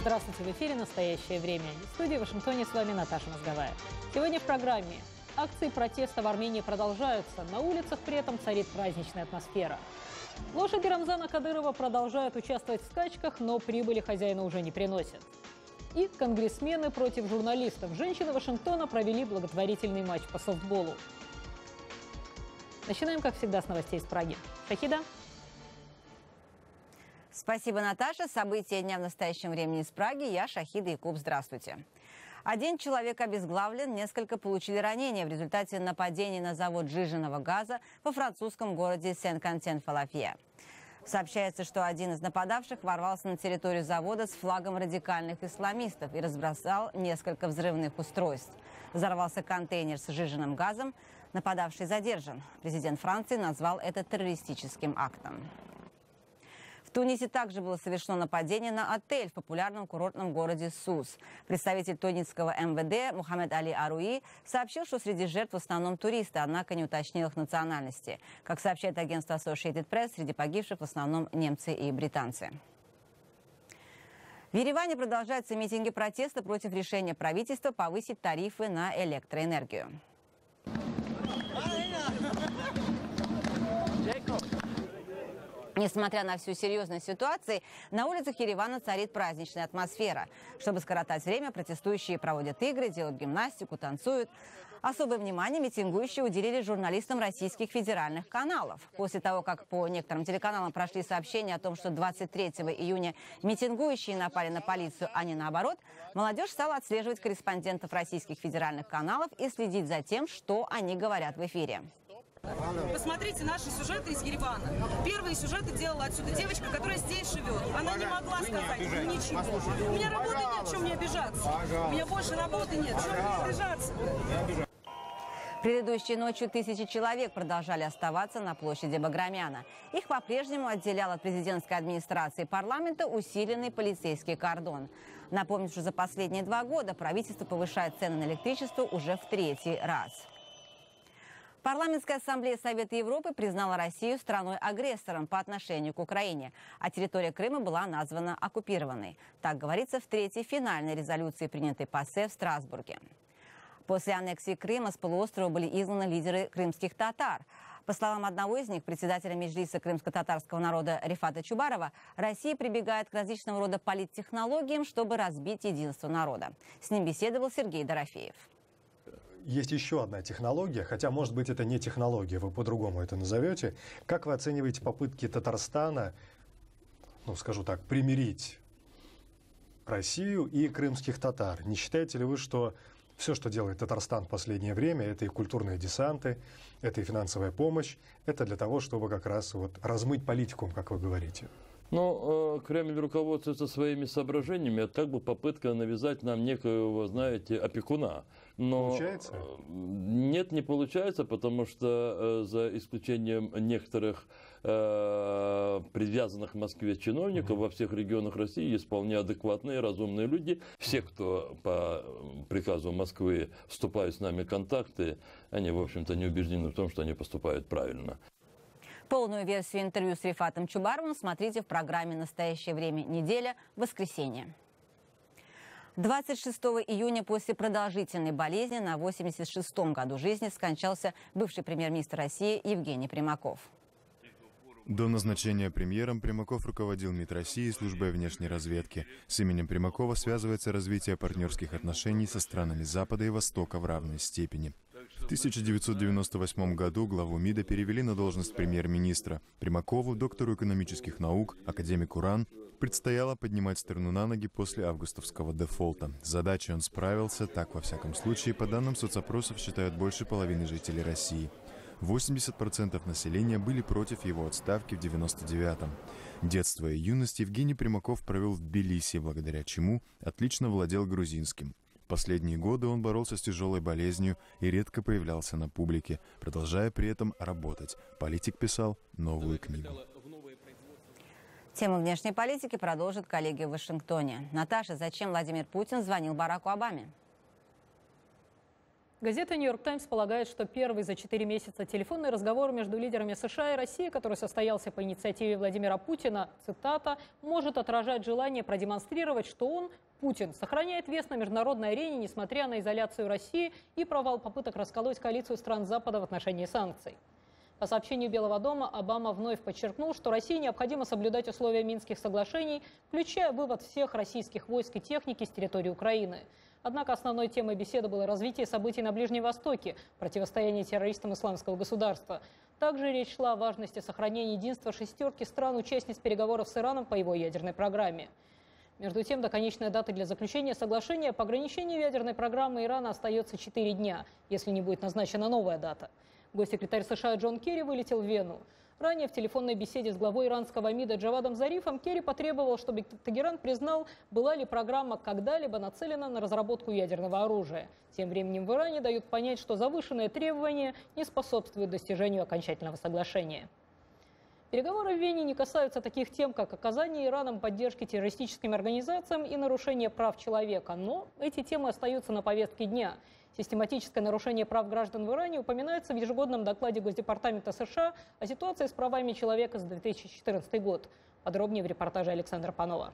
Здравствуйте, в эфире «Настоящее время». В студии в Вашингтоне с вами Наташа Мозговая. Сегодня в программе. Акции протеста в Армении продолжаются. На улицах при этом царит праздничная атмосфера. Лошади Рамзана Кадырова продолжают участвовать в скачках, но прибыли хозяина уже не приносят. И конгрессмены против журналистов. Женщины Вашингтона провели благотворительный матч по софтболу. Начинаем, как всегда, с новостей из Праги. Шахида? Спасибо, Наташа. События дня в настоящем времени из Праги. Я Шахида Якуб. Здравствуйте. Один человек обезглавлен, несколько получили ранения в результате нападения на завод сжиженного газа во французском городе Сен-Кантен-Фалафье. Сообщается, что один из нападавших ворвался на территорию завода с флагом радикальных исламистов и разбросал несколько взрывных устройств. Взорвался контейнер с сжиженным газом. Нападавший задержан. Президент Франции назвал это террористическим актом. В Тунисе также было совершено нападение на отель в популярном курортном городе Сус. Представитель тунисского МВД Мухаммед Али Аруи сообщил, что среди жертв в основном туристы, однако не уточнил их национальности. Как сообщает агентство Associated Press, среди погибших в основном немцы и британцы. В Ереване продолжаются митинги протеста против решения правительства повысить тарифы на электроэнергию. Несмотря на всю серьезность ситуации, на улицах Еревана царит праздничная атмосфера. Чтобы скоротать время, протестующие проводят игры, делают гимнастику, танцуют. Особое внимание митингующие уделили журналистам российских федеральных каналов. После того, как по некоторым телеканалам прошли сообщения о том, что 23 июня митингующие напали на полицию, а не наоборот, молодежь стала отслеживать корреспондентов российских федеральных каналов и следить за тем, что они говорят в эфире. Посмотрите наши сюжеты из Еревана. Первые сюжеты делала отсюда девочка, которая здесь живет. Она не могла сказать ничего. У меня работы нет, чем мне обижаться. У меня больше работы нет, чем мне обижаться. Предыдущей ночью тысячи человек продолжали оставаться на площади Баграмяна. Их по-прежнему отделял от президентской администрации парламента усиленный полицейский кордон. Напомню, что за последние 2 года правительство повышает цены на электричество уже в 3-й раз. Парламентская ассамблея Совета Европы признала Россию страной-агрессором по отношению к Украине, а территория Крыма была названа оккупированной. Так говорится в 3-й финальной резолюции, принятой ПАСЕ в Страсбурге. После аннексии Крыма с полуострова были изгнаны лидеры крымских татар. По словам одного из них, председателя Меджлиса крымско-татарского народа Рифата Чубарова, Россия прибегает к различного рода политтехнологиям, чтобы разбить единство народа. С ним беседовал Сергей Дорофеев. Есть еще одна технология, хотя, может быть, это не технология, вы по-другому это назовете. Как вы оцениваете попытки Татарстана, скажу так, примирить Россию и крымских татар? Не считаете ли вы, что все, что делает Татарстан в последнее время, это и культурные десанты, это и финансовая помощь, это для того, чтобы как раз размыть политикум, как вы говорите? Кремль руководствуется своими соображениями, это как бы попытка навязать нам некоего, знаете, опекуна. Но получается? Нет, не получается, потому что за исключением некоторых привязанных к Москве чиновников во всех регионах России есть вполне адекватные, разумные люди. Все, кто по приказу Москвы вступают с нами в контакты, они, в общем-то, не убеждены в том, что они поступают правильно. Полную версию интервью с Рифатом Чубаровым смотрите в программе «Настоящее время. Неделя. Воскресенье». 26 июня после продолжительной болезни на 86-м году жизни скончался бывший премьер-министр России Евгений Примаков. До назначения премьером Примаков руководил МИД России и службой внешней разведки. С именем Примакова связывается развитие партнерских отношений со странами Запада и Востока в равной степени. В 1998 году главу МИДа перевели на должность премьер-министра. Примакову, доктору экономических наук, академику РАН, предстояло поднимать страну на ноги после августовского дефолта. С задачей он справился, так во всяком случае, по данным соцопросов считают больше половины жителей России. 80% населения были против его отставки в 1999-м. Детство и юность Евгений Примаков провел в Тбилиси, благодаря чему отлично владел грузинским. Последние годы он боролся с тяжелой болезнью и редко появлялся на публике, продолжая при этом работать. Политик писал новую книгу. Тему внешней политики продолжит коллеги в Вашингтоне. Наташа, зачем Владимир Путин звонил Бараку Обаме? Газета «Нью-Йорк Таймс» полагает, что первый за 4 месяца телефонный разговор между лидерами США и России, который состоялся по инициативе Владимира Путина, цитата, может отражать желание продемонстрировать, что он, Путин, сохраняет вес на международной арене, несмотря на изоляцию России и провал попыток расколоть коалицию стран Запада в отношении санкций. По сообщению Белого дома, Обама вновь подчеркнул, что России необходимо соблюдать условия Минских соглашений, включая вывод всех российских войск и техники с территории Украины. Однако основной темой беседы было развитие событий на Ближнем Востоке, противостояние террористам Исламского государства. Также речь шла о важности сохранения единства шестерки стран-участниц переговоров с Ираном по его ядерной программе. Между тем, до конечной даты для заключения соглашения по ограничению ядерной программы Ирана остается 4 дня, если не будет назначена новая дата. Госсекретарь США Джон Керри вылетел в Вену. Ранее в телефонной беседе с главой иранского МИДа Джавадом Зарифом Керри потребовал, чтобы Тегеран признал, была ли программа когда-либо нацелена на разработку ядерного оружия. Тем временем в Иране дают понять, что завышенные требования не способствуют достижению окончательного соглашения. Переговоры в Вене не касаются таких тем, как оказание Ираном поддержки террористическим организациям и нарушение прав человека, но эти темы остаются на повестке дня. Систематическое нарушение прав граждан в Иране упоминается в ежегодном докладе Госдепартамента США о ситуации с правами человека за 2014 год. Подробнее в репортаже Александра Панова.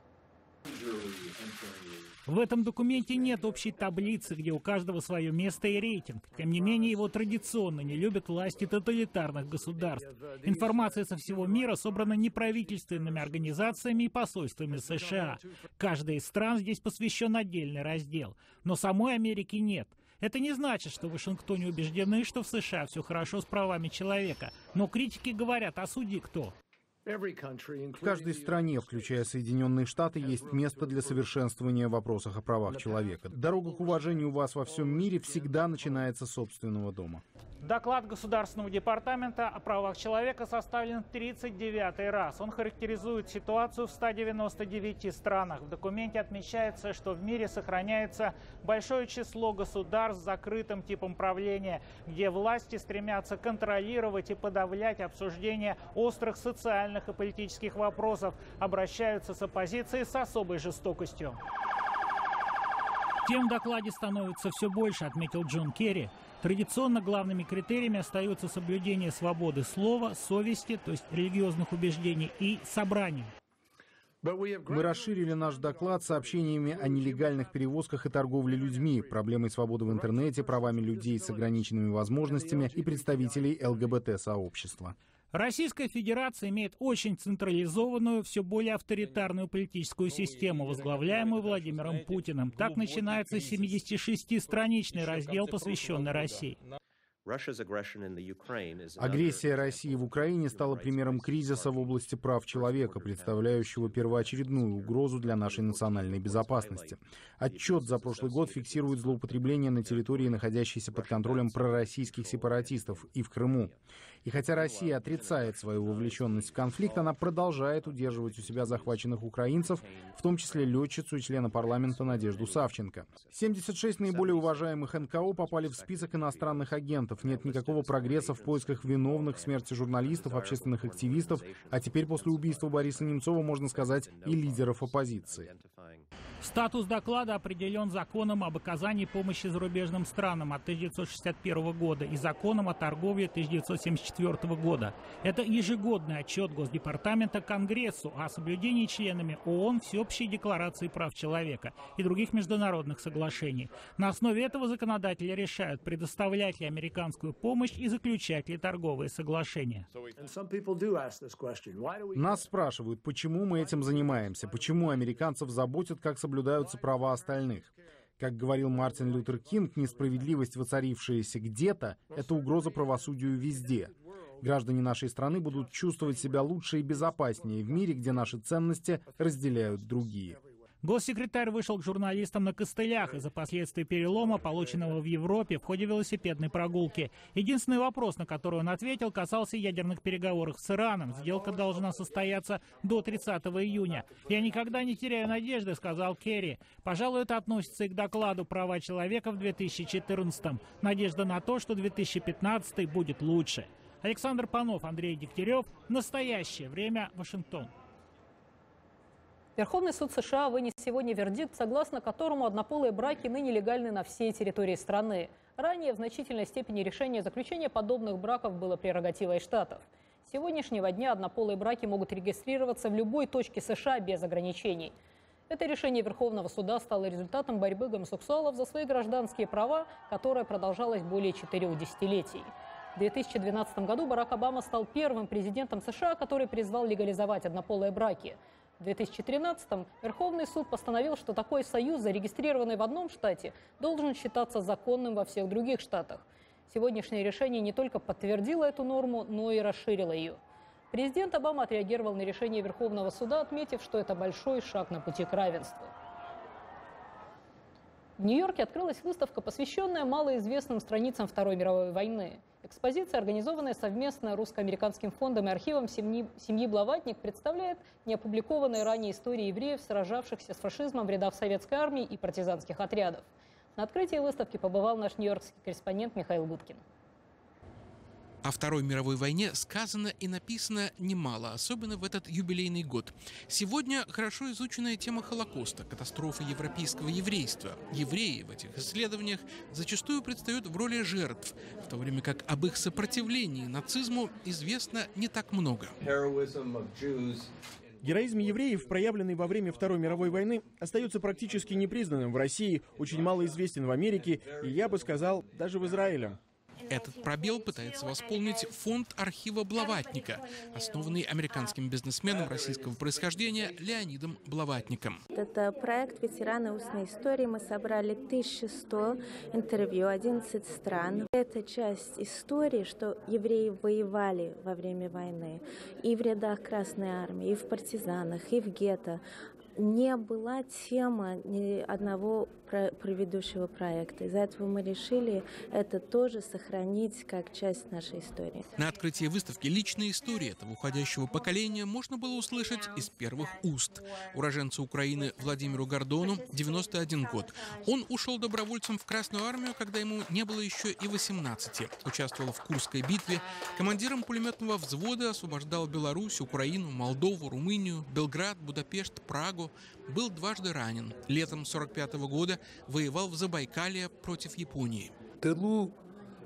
В этом документе нет общей таблицы, где у каждого свое место и рейтинг. Тем не менее, его традиционно не любят власти тоталитарных государств. Информация со всего мира собрана неправительственными организациями и посольствами США. Каждая из стран здесь посвящен отдельный раздел. Но самой Америки нет. Это не значит, что в Вашингтоне убеждены, что в США все хорошо с правами человека. Но критики говорят, а судьи кто? В каждой стране, включая Соединенные Штаты, есть место для совершенствования в вопросах о правах человека. Дорога к уважению вас во всем мире всегда начинается с собственного дома. Доклад Государственного департамента о правах человека составлен в 39-й раз. Он характеризует ситуацию в 199 странах. В документе отмечается, что в мире сохраняется большое число государств с закрытым типом правления, где власти стремятся контролировать и подавлять обсуждение острых социальных и политических вопросов, обращаются с оппозицией с особой жестокостью. Тем в докладе становится все больше, отметил Джон Керри. Традиционно главными критериями остаются соблюдение свободы слова, совести, то есть религиозных убеждений, и собраний. Мы расширили наш доклад сообщениями о нелегальных перевозках и торговле людьми, проблемой свободы в интернете, правами людей с ограниченными возможностями и представителей ЛГБТ-сообщества. Российская Федерация имеет очень централизованную, все более авторитарную политическую систему, возглавляемую Владимиром Путиным. Так начинается 76-страничный раздел, посвященный России. Агрессия России в Украине стала примером кризиса в области прав человека, представляющего первоочередную угрозу для нашей национальной безопасности. Отчет за прошлый год фиксирует злоупотребление на территории, находящейся под контролем пророссийских сепаратистов, и в Крыму. И хотя Россия отрицает свою вовлеченность в конфликт, она продолжает удерживать у себя захваченных украинцев, в том числе летчицу и члена парламента Надежду Савченко. 76 наиболее уважаемых НКО попали в список иностранных агентов. Нет никакого прогресса в поисках виновных в смерти журналистов, общественных активистов, а теперь после убийства Бориса Немцова, можно сказать, и лидеров оппозиции. Статус доклада определен законом об оказании помощи зарубежным странам от 1961 года и законом о торговле 1974 года. Это ежегодный отчет Госдепартамента Конгрессу о соблюдении членами ООН Всеобщей декларации прав человека и других международных соглашений. На основе этого законодатели решают, предоставлять ли американскую помощь и заключать ли торговые соглашения. Нас спрашивают, почему мы этим занимаемся, почему американцев заботят, как соблюдаются права остальных. Как говорил Мартин Лютер Кинг, несправедливость, воцарившаяся где-то, это угроза правосудию везде. Граждане нашей страны будут чувствовать себя лучше и безопаснее в мире, где наши ценности разделяют другие. Госсекретарь вышел к журналистам на костылях из-за последствий перелома, полученного в Европе в ходе велосипедной прогулки. Единственный вопрос, на который он ответил, касался ядерных переговоров с Ираном. Сделка должна состояться до 30 июня. «Я никогда не теряю надежды», — сказал Керри. Пожалуй, это относится и к докладу «Права человека» в 2014-м. Надежда на то, что 2015 будет лучше. Александр Панов, Андрей Дегтярев. Настоящее время. Вашингтон. Верховный суд США вынес сегодня вердикт, согласно которому однополые браки ныне легальны на всей территории страны. Ранее в значительной степени решение заключения подобных браков было прерогативой штатов. С сегодняшнего дня однополые браки могут регистрироваться в любой точке США без ограничений. Это решение Верховного суда стало результатом борьбы гомосексуалов за свои гражданские права, которая продолжалась более 4 десятилетий. В 2012 году Барак Обама стал первым президентом США, который призвал легализовать однополые браки. В 2013-м Верховный суд постановил, что такой союз, зарегистрированный в одном штате, должен считаться законным во всех других штатах. Сегодняшнее решение не только подтвердило эту норму, но и расширило ее. Президент Обама отреагировал на решение Верховного суда, отметив, что это большой шаг на пути к равенству. В Нью-Йорке открылась выставка, посвященная малоизвестным страницам Второй мировой войны. Экспозиция, организованная совместно русско-американским фондом и архивом семьи Блаватник, представляет неопубликованные ранее истории евреев, сражавшихся с фашизмом в рядах советской армии и партизанских отрядов. На открытии выставки побывал наш нью-йоркский корреспондент Михаил Гудкин. О Второй мировой войне сказано и написано немало, особенно в этот юбилейный год. Сегодня хорошо изученная тема Холокоста, катастрофы европейского еврейства. Евреи в этих исследованиях зачастую предстают в роли жертв, в то время как об их сопротивлении нацизму известно не так много. Героизм евреев, проявленный во время Второй мировой войны, остается практически непризнанным в России, очень мало известен в Америке и, я бы сказал, даже в Израиле. Этот пробел пытается восполнить фонд архива Блаватника, основанный американским бизнесменом российского происхождения Леонидом Блаватником. Это проект «Ветераны устной истории». Мы собрали 1100 интервью, 11 стран. Это часть истории, что евреи воевали во время войны и в рядах Красной Армии, и в партизанах, и в гетто. Не была тема ни одного предыдущего проекта. Из-за этого мы решили это тоже сохранить как часть нашей истории. На открытии выставки личные истории этого уходящего поколения можно было услышать из первых уст. Уроженцу Украины Владимиру Гордону 91 год. Он ушел добровольцем в Красную армию, когда ему не было еще и 18. Участвовал в Курской битве. Командиром пулеметного взвода освобождал Беларусь, Украину, Молдову, Румынию, Белград, Будапешт, Прагу. Был дважды ранен. Летом 1945 года воевал в Забайкалье против Японии. В тылу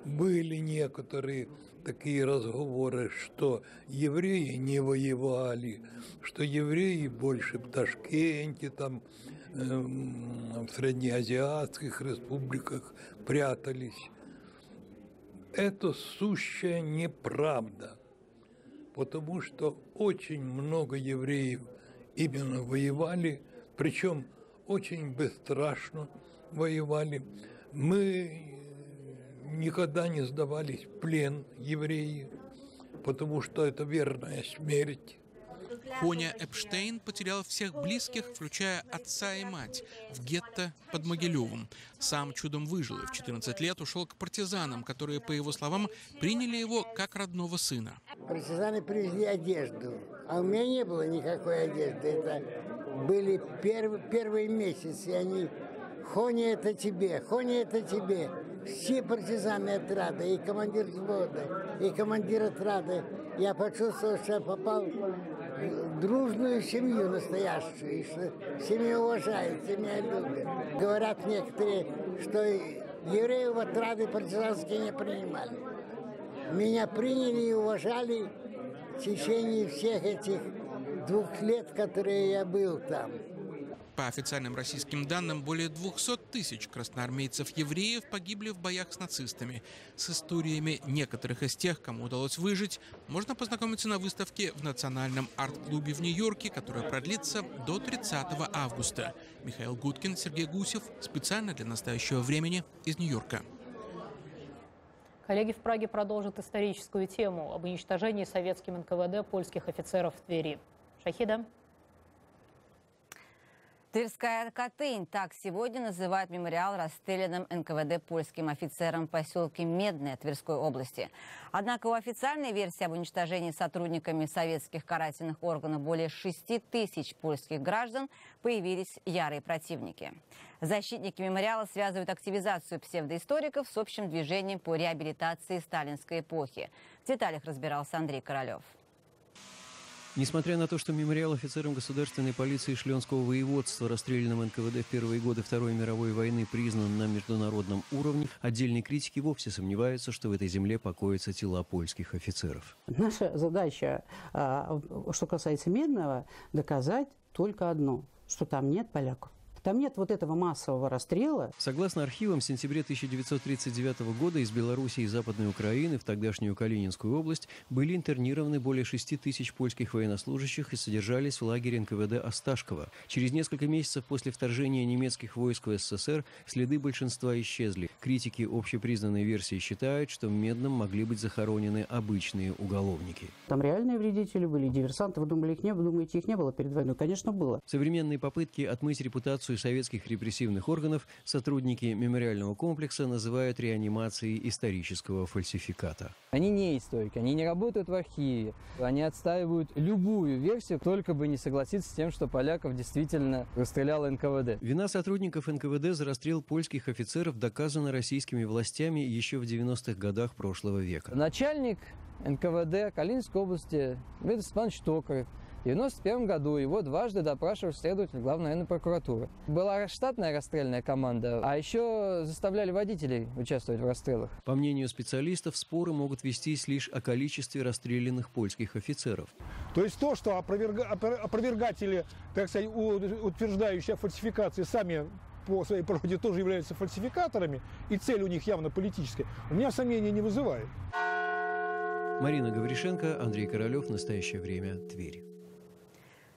были некоторые такие разговоры, что евреи не воевали, что евреи больше в Ташкенте, там, в среднеазиатских республиках прятались. Это сущая неправда, потому что очень много евреев именно воевали, причем очень бесстрашно воевали. Мы никогда не сдавались в плен, евреи, потому что это верная смерть. Хоня Эпштейн потерял всех близких, включая отца и мать, в гетто под Могилевым. Сам чудом выжил и в 14 лет ушел к партизанам, которые, по его словам, приняли его как родного сына. Партизаны привезли одежду, а у меня не было никакой одежды. Это были первые месяцы, и они: «Хоня, это тебе, Хоня, это тебе». Все партизаны отряда, и командир взвода, и командир отряда. Я почувствовал, что я попал в дружную семью настоящую, и что семью уважают, семья любит. Говорят некоторые, что евреев в отряды партизанские не принимали. Меня приняли и уважали в течение всех этих 2 лет, которые я был там. По официальным российским данным, более 200 тысяч красноармейцев-евреев погибли в боях с нацистами. С историями некоторых из тех, кому удалось выжить, можно познакомиться на выставке в Национальном арт-клубе в Нью-Йорке, которая продлится до 30 августа. Михаил Гудкин, Сергей Гусев. Специально для настоящего времени из Нью-Йорка. Коллеги в Праге продолжат историческую тему об уничтожении советским НКВД польских офицеров в Твери. Шахида. Тверская Катынь. Так сегодня называют мемориал расстрелянным НКВД польским офицерам в поселке Медное Тверской области. Однако у официальной версии об уничтожении сотрудниками советских карательных органов более 6 тысяч польских граждан появились ярые противники. Защитники мемориала связывают активизацию псевдоисториков с общим движением по реабилитации сталинской эпохи. В деталях разбирался Андрей Королев. Несмотря на то, что мемориал офицерам государственной полиции Шленского воеводства, расстрелянным НКВД в первые годы Второй мировой войны, признан на международном уровне, отдельные критики вовсе сомневаются, что в этой земле покоятся тела польских офицеров. Наша задача, что касается Медного, доказать только одно, что там нет поляков. Там нет вот этого массового расстрела. Согласно архивам, в сентябре 1939 года из Белоруссии и Западной Украины в тогдашнюю Калининскую область были интернированы более 6 тысяч польских военнослужащих и содержались в лагере НКВД Осташково. Через несколько месяцев после вторжения немецких войск в СССР следы большинства исчезли. Критики общепризнанной версии считают, что в Медном могли быть захоронены обычные уголовники. Там реальные вредители были, диверсанты. Вы думали, их не было? Думаете, их не было перед войной? Конечно, было. Современные попытки отмыть репутацию советских репрессивных органов сотрудники мемориального комплекса называют реанимацией исторического фальсификата. Они не историки, они не работают в архиве. Они отстаивают любую версию, только бы не согласиться с тем, что поляков действительно расстрелял НКВД. Вина сотрудников НКВД за расстрел польских офицеров доказана российскими властями еще в 90-х годах прошлого века. Начальник НКВД Калининской области Виталий Степанович Токарев. В 1991 году его дважды допрашивал следователь Главной военной прокуратуры. Была штатная расстрельная команда, а еще заставляли водителей участвовать в расстрелах. По мнению специалистов, споры могут вестись лишь о количестве расстрелянных польских офицеров. То есть то, что опровергатели, так сказать, утверждающие о фальсификации, сами по своей природе тоже являются фальсификаторами, и цель у них явно политическая, у меня сомнений не вызывает. Марина Гавришенко, Андрей Королев. Настоящее время. Тверь.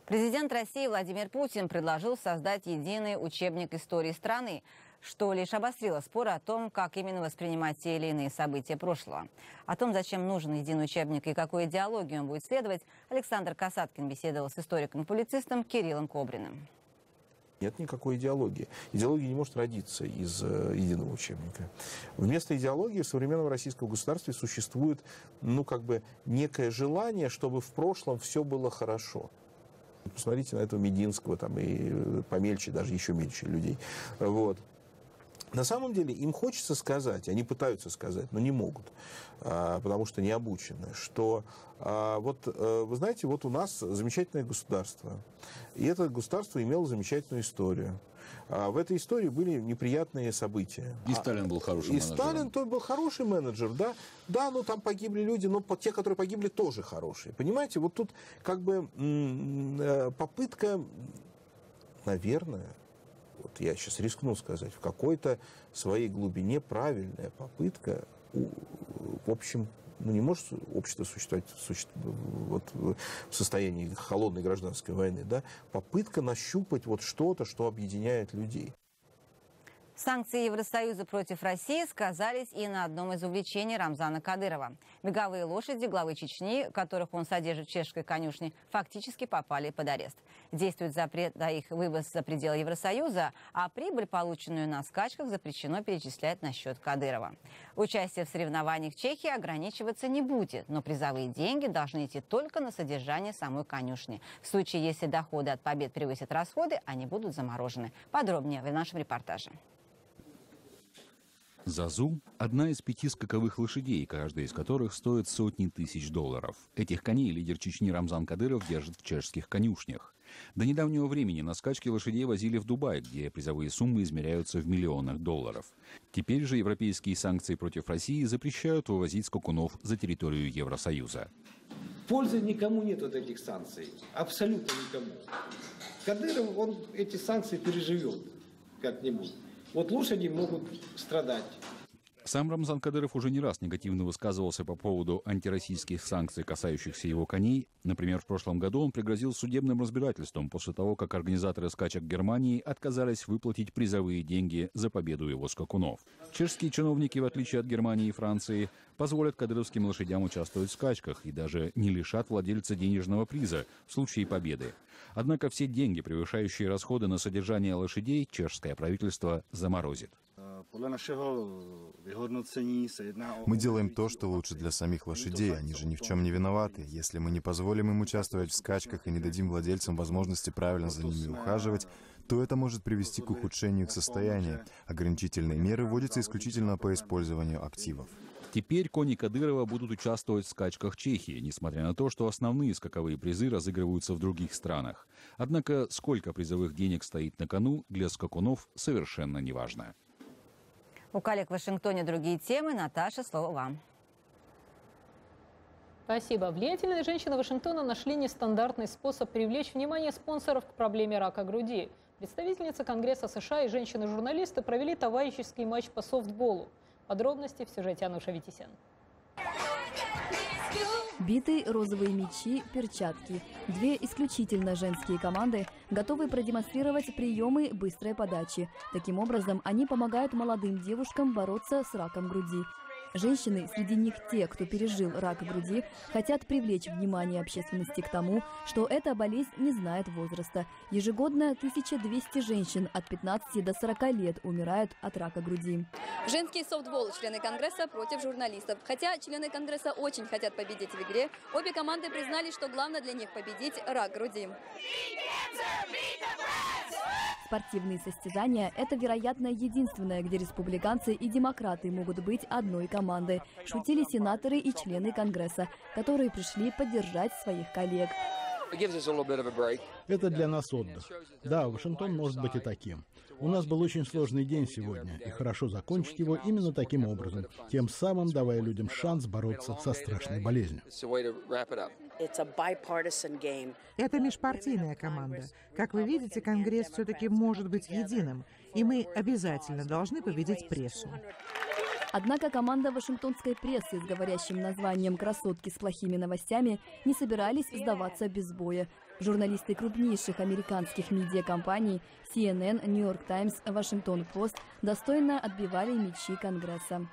Президент России Владимир Путин предложил создать единый учебник истории страны, что лишь обострило споры о том, как именно воспринимать те или иные события прошлого. О том, зачем нужен единый учебник и какой идеологии он будет следовать, Александр Касаткин беседовал с историком-публицистом Кириллом Кобриным. Нет никакой идеологии. Идеология не может родиться из единого учебника. Вместо идеологии в современном российском государстве существует, некое желание, чтобы в прошлом все было хорошо. Посмотрите на этого Мединского, там и помельче, даже еще меньше людей. Вот. На самом деле им хочется сказать, они пытаются сказать, но не могут, потому что не обучены, что вы знаете, вот у нас замечательное государство, и это государство имело замечательную историю. В этой истории были неприятные события. И Сталин был хороший менеджер. И Сталин тоже был хороший менеджер, да. Да, там погибли люди, но те, которые погибли, тоже хорошие. Понимаете, вот тут попытка, наверное, вот я сейчас рискну сказать, в какой-то своей глубине правильная попытка, в общем, не может общество существовать в состоянии холодной гражданской войны, да? Попытка нащупать вот что-то, что объединяет людей. Санкции Евросоюза против России сказались и на одном из увлечений Рамзана Кадырова. Беговые лошади главы Чечни, которых он содержит в чешской конюшне, фактически попали под арест. Действует запрет на их вывоз за пределы Евросоюза, а прибыль, полученную на скачках, запрещено перечислять на счет Кадырова. Участие в соревнованиях Чехии ограничиваться не будет, но призовые деньги должны идти только на содержание самой конюшни. В случае, если доходы от побед превысят расходы, они будут заморожены. Подробнее в нашем репортаже. Зазу – одна из 5 скаковых лошадей, каждая из которых стоит сотни тысяч долларов. Этих коней лидер Чечни Рамзан Кадыров держит в чешских конюшнях. До недавнего времени на скачки лошадей возили в Дубай, где призовые суммы измеряются в миллионах долларов. Теперь же европейские санкции против России запрещают вывозить скакунов за территорию Евросоюза. Пользы никому нет от этих санкций. Абсолютно никому. Кадыров, он эти санкции переживет как-нибудь. Вот лошади могут страдать. Сам Рамзан Кадыров уже не раз негативно высказывался по поводу антироссийских санкций, касающихся его коней. Например, в прошлом году он пригрозил судебным разбирательством после того, как организаторы скачек Германии отказались выплатить призовые деньги за победу его скакунов. Чешские чиновники, в отличие от Германии и Франции, позволят кадыровским лошадям участвовать в скачках и даже не лишат владельца денежного приза в случае победы. Однако все деньги, превышающие расходы на содержание лошадей, чешское правительство заморозит. Мы делаем то, что лучше для самих лошадей. Они же ни в чем не виноваты. Если мы не позволим им участвовать в скачках и не дадим владельцам возможности правильно за ними ухаживать, то это может привести к ухудшению их состояния. Ограничительные меры вводятся исключительно по использованию активов. Теперь кони Кадырова будут участвовать в скачках Чехии, несмотря на то, что основные скаковые призы разыгрываются в других странах. Однако сколько призовых денег стоит на кону, для скакунов совершенно неважно. У коллег в Вашингтоне другие темы. Наташа, слово вам. Спасибо. Влиятельные женщины Вашингтона нашли нестандартный способ привлечь внимание спонсоров к проблеме рака груди. Представительницы Конгресса США и женщины-журналисты провели товарищеский матч по софтболу. Подробности в сюжете Ануша Витисян. Биты, розовые мячи, перчатки. Две исключительно женские команды готовы продемонстрировать приемы быстрой подачи. Таким образом, они помогают молодым девушкам бороться с раком груди. Женщины, среди них те, кто пережил рак груди, хотят привлечь внимание общественности к тому, что эта болезнь не знает возраста. Ежегодно 1200 женщин от 15 до 40 лет умирают от рака груди. Женский софтбол. Члены Конгресса против журналистов. Хотя члены Конгресса очень хотят победить в игре, обе команды признали, что главное для них победить рак груди. Спортивные состязания – это, вероятно, единственное, где республиканцы и демократы могут быть одной командой, шутили сенаторы и члены Конгресса, которые пришли поддержать своих коллег. Это для нас отдых. Да, Вашингтон может быть и таким. У нас был очень сложный день сегодня, и хорошо закончить его именно таким образом, тем самым давая людям шанс бороться со страшной болезнью. Это межпартийная команда. Как вы видите, Конгресс все-таки может быть единым, и мы обязательно должны победить прессу. Однако команда вашингтонской прессы с говорящим названием «Красотки с плохими новостями» не собирались сдаваться без боя. Журналисты крупнейших американских медиакомпаний CNN, New York Times, Washington Post достойно отбивали мячи Конгресса.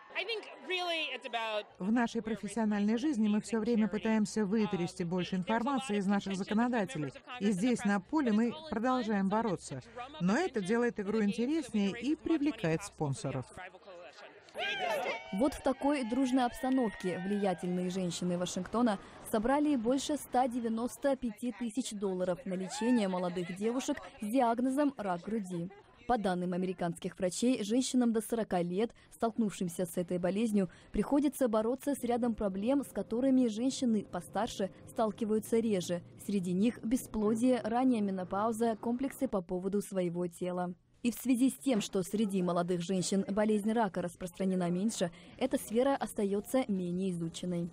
В нашей профессиональной жизни мы все время пытаемся вытрясти больше информации из наших законодателей. И здесь, на поле, мы продолжаем бороться. Но это делает игру интереснее и привлекает спонсоров. Вот в такой дружной обстановке влиятельные женщины Вашингтона собрали больше 195 тысяч долларов на лечение молодых девушек с диагнозом рак груди. По данным американских врачей, женщинам до 40 лет, столкнувшимся с этой болезнью, приходится бороться с рядом проблем, с которыми женщины постарше сталкиваются реже. Среди них бесплодие, ранняя менопауза, комплексы по поводу своего тела. И в связи с тем, что среди молодых женщин болезнь рака распространена меньше, эта сфера остается менее изученной.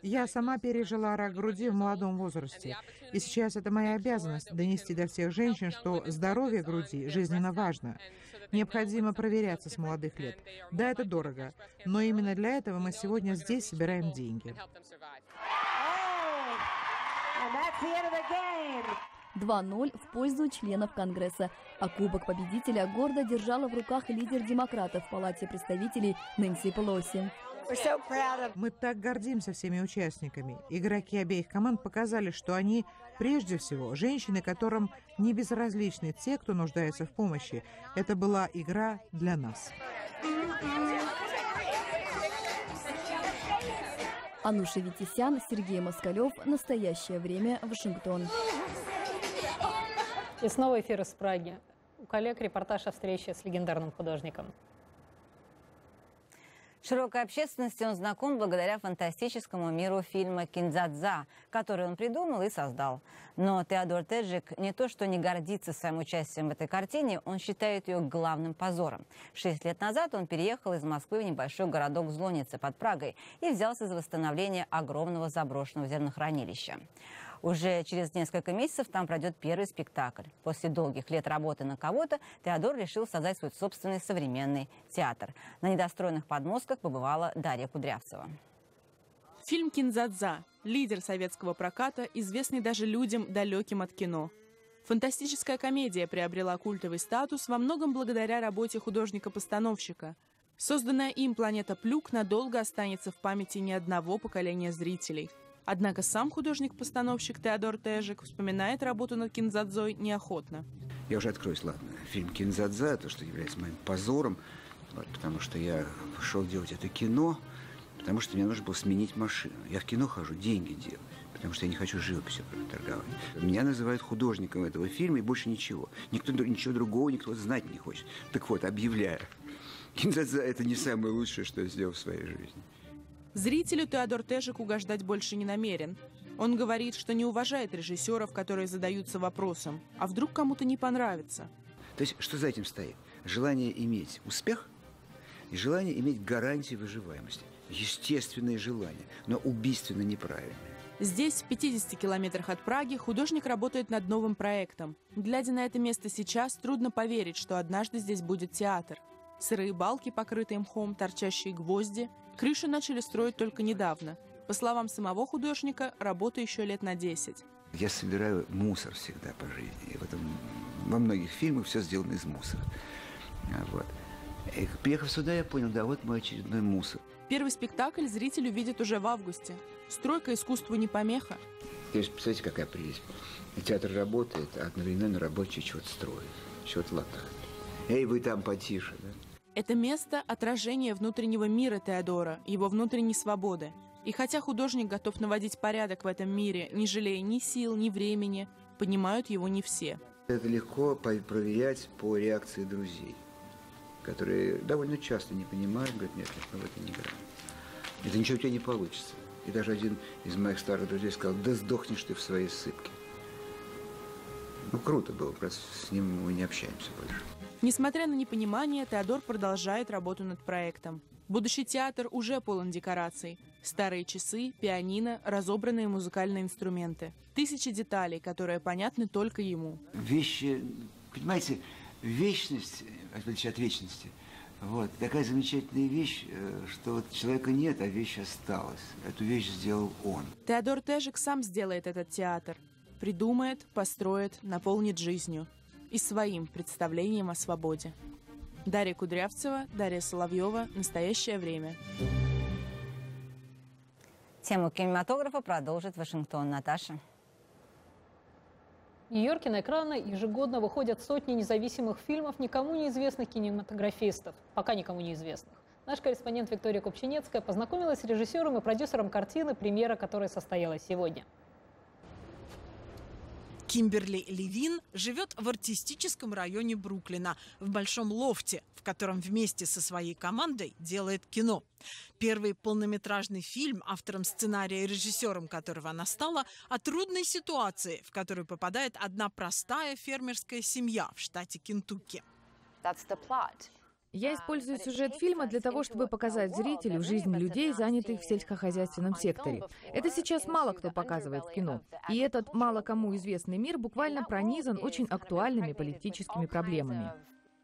Я сама пережила рак груди в молодом возрасте. И сейчас это моя обязанность донести до всех женщин, что здоровье груди жизненно важно. Необходимо проверяться с молодых лет. Да, это дорого, но именно для этого мы сегодня здесь собираем деньги. 2-0 в пользу членов Конгресса. А кубок победителя гордо держала в руках лидер демократов в Палате представителей Нэнси Пелоси. Мы так гордимся всеми участниками. Игроки обеих команд показали, что они, прежде всего, женщины, которым не безразличны те, кто нуждается в помощи. Это была игра для нас. Ануша Витисян, Сергей Москалев. Настоящее время. Вашингтон. И снова эфир из Праги. У коллег репортаж о встрече с легендарным художником. Широкой общественности он знаком благодаря фантастическому миру фильма «Кинзадза», который он придумал и создал. Но Теодор Теджик не то что не гордится своим участием в этой картине, он считает ее главным позором. 6 лет назад он переехал из Москвы в небольшой городок Злонице под Прагой и взялся за восстановление огромного заброшенного зернохранилища. Уже через несколько месяцев там пройдет первый спектакль. После долгих лет работы на кого-то Теодор решил создать свой собственный современный театр. На недостроенных подмостках побывала Дарья Кудрявцева. Фильм «Кинзадза» – лидер советского проката, известный даже людям, далеким от кино. Фантастическая комедия приобрела культовый статус во многом благодаря работе художника-постановщика. Созданная им «Планета Плюк» надолго останется в памяти ни одного поколения зрителей. Однако сам художник-постановщик Теодор Теджик вспоминает работу над «Кинзадзой» неохотно. Я уже откроюсь, ладно. Фильм «Кинзадза» – то, что является моим позором, потому что я пошел делать это кино, потому что мне нужно было сменить машину. Я в кино хожу деньги делать, потому что я не хочу живописью торговать. Меня называют художником этого фильма и больше ничего. Никто ничего другого никто знать не хочет. Так вот, объявляю. Кинзадза – это не самое лучшее, что я сделал в своей жизни. Зрителю Теодор Тежик угождать больше не намерен. Он говорит, что не уважает режиссеров, которые задаются вопросом, а вдруг кому-то не понравится. То есть, что за этим стоит? Желание иметь успех и желание иметь гарантии выживаемости. Естественные желания, но убийственно неправильные. Здесь, в 50 километрах от Праги, художник работает над новым проектом. Глядя на это место сейчас, трудно поверить, что однажды здесь будет театр. Сырые балки, покрытые мхом, торчащие гвозди. Крышу начали строить только недавно. По словам самого художника, работа еще лет на 10. Я собираю мусор всегда по жизни. И во многих фильмах все сделано из мусора. Вот. И приехав сюда, я понял, да, вот мой очередной мусор. Первый спектакль зритель увидит уже в августе. Стройка искусству не помеха. То есть, представляете, какая прелесть. Театр работает, а одновременно рабочие чего-то строят, чего-то латают. Эй, вы там потише, да? Это место – отражение внутреннего мира Теодора, его внутренней свободы. И хотя художник готов наводить порядок в этом мире, не жалея ни сил, ни времени, понимают его не все. Это легко проверять по реакции друзей, которые довольно часто не понимают, говорят, нет, мы в это не играем. Это ничего у тебя не получится. И даже один из моих старых друзей сказал, да сдохнешь ты в своей сыпке. Ну, круто было, просто с ним мы не общаемся больше. Несмотря на непонимание, Теодор продолжает работу над проектом. Будущий театр уже полон декораций. Старые часы, пианино, разобранные музыкальные инструменты. Тысячи деталей, которые понятны только ему. Вещи, понимаете, вечность, в отличие от вечности, вот, такая замечательная вещь, что вот человека нет, а вещь осталась. Эту вещь сделал он. Теодор Тежик сам сделает этот театр. Придумает, построит, наполнит жизнью. И своим представлением о свободе. Дарья Кудрявцева, Дарья Соловьева. Настоящее время. Тему кинематографа продолжит Вашингтон. Наташа. В Нью-Йорке на экраны ежегодно выходят сотни независимых фильмов никому неизвестных кинематографистов. Пока никому неизвестных. Наш корреспондент Виктория Купчинецкая познакомилась с режиссером и продюсером картины, премьера которой состоялась сегодня. Кимберли Левин живет в артистическом районе Бруклина, в большом лофте, в котором вместе со своей командой делает кино. Первый полнометражный фильм, автором сценария и режиссером которого она стала, о трудной ситуации, в которую попадает одна простая фермерская семья в штате Кентукки. Я использую сюжет фильма для того, чтобы показать зрителю жизнь людей, занятых в сельскохозяйственном секторе. Это сейчас мало кто показывает в кино. И этот мало кому известный мир буквально пронизан очень актуальными политическими проблемами.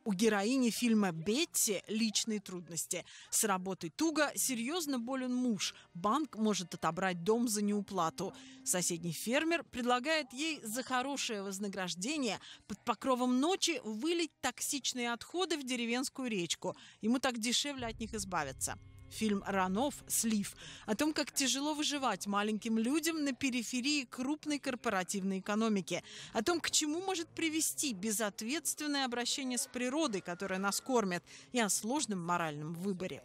У героини фильма Бетти личные трудности. С работой туго, серьезно болен муж. Банк может отобрать дом за неуплату. Соседний фермер предлагает ей за хорошее вознаграждение под покровом ночи вылить токсичные отходы в деревенскую речку. Ему так дешевле от них избавиться. Фильм «Ранов. Слив» о том, как тяжело выживать маленьким людям на периферии крупной корпоративной экономики, о том, к чему может привести безответственное обращение с природой, которая нас кормит, и о сложном моральном выборе.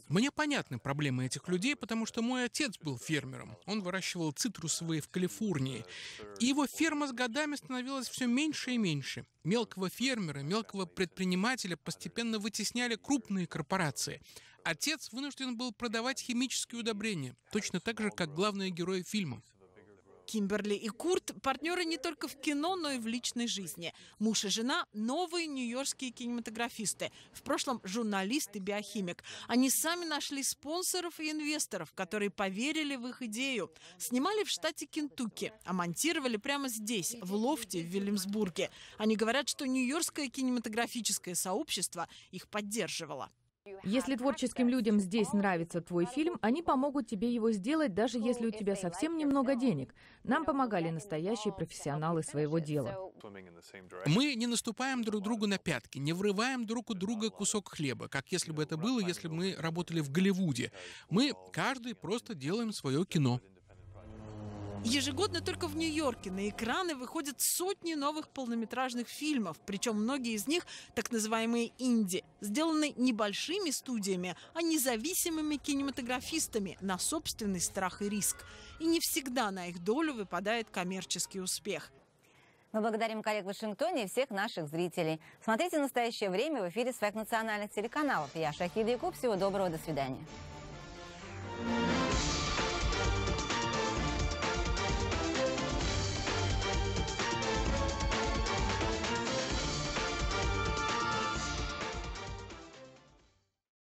Мне понятны проблемы этих людей, потому что мой отец был фермером. Он выращивал цитрусовые в Калифорнии. И его ферма с годами становилась все меньше и меньше. Мелкого фермера, мелкого предпринимателя постепенно вытесняли крупные корпорации. Отец вынужден был продавать химические удобрения, точно так же, как главные герои фильма. Кимберли и Курт – партнеры не только в кино, но и в личной жизни. Муж и жена – новые нью-йоркские кинематографисты. В прошлом журналист и биохимик. Они сами нашли спонсоров и инвесторов, которые поверили в их идею. Снимали в штате Кентукки, а монтировали прямо здесь, в лофте в Вильямсбурге. Они говорят, что нью-йоркское кинематографическое сообщество их поддерживало. Если творческим людям здесь нравится твой фильм, они помогут тебе его сделать, даже если у тебя совсем немного денег. Нам помогали настоящие профессионалы своего дела. Мы не наступаем друг другу на пятки, не врываем друг у друга кусок хлеба, как если бы это было, если бы мы работали в Голливуде. Мы, каждый, просто делаем свое кино. Ежегодно только в Нью-Йорке на экраны выходят сотни новых полнометражных фильмов, причем многие из них так называемые инди, сделаны небольшими студиями, а независимыми кинематографистами на собственный страх и риск. И не всегда на их долю выпадает коммерческий успех. Мы благодарим коллег в Вашингтоне и всех наших зрителей. Смотрите «Настоящее время» в эфире своих национальных телеканалов. Я Шахида Якуб. Всего доброго, до свидания.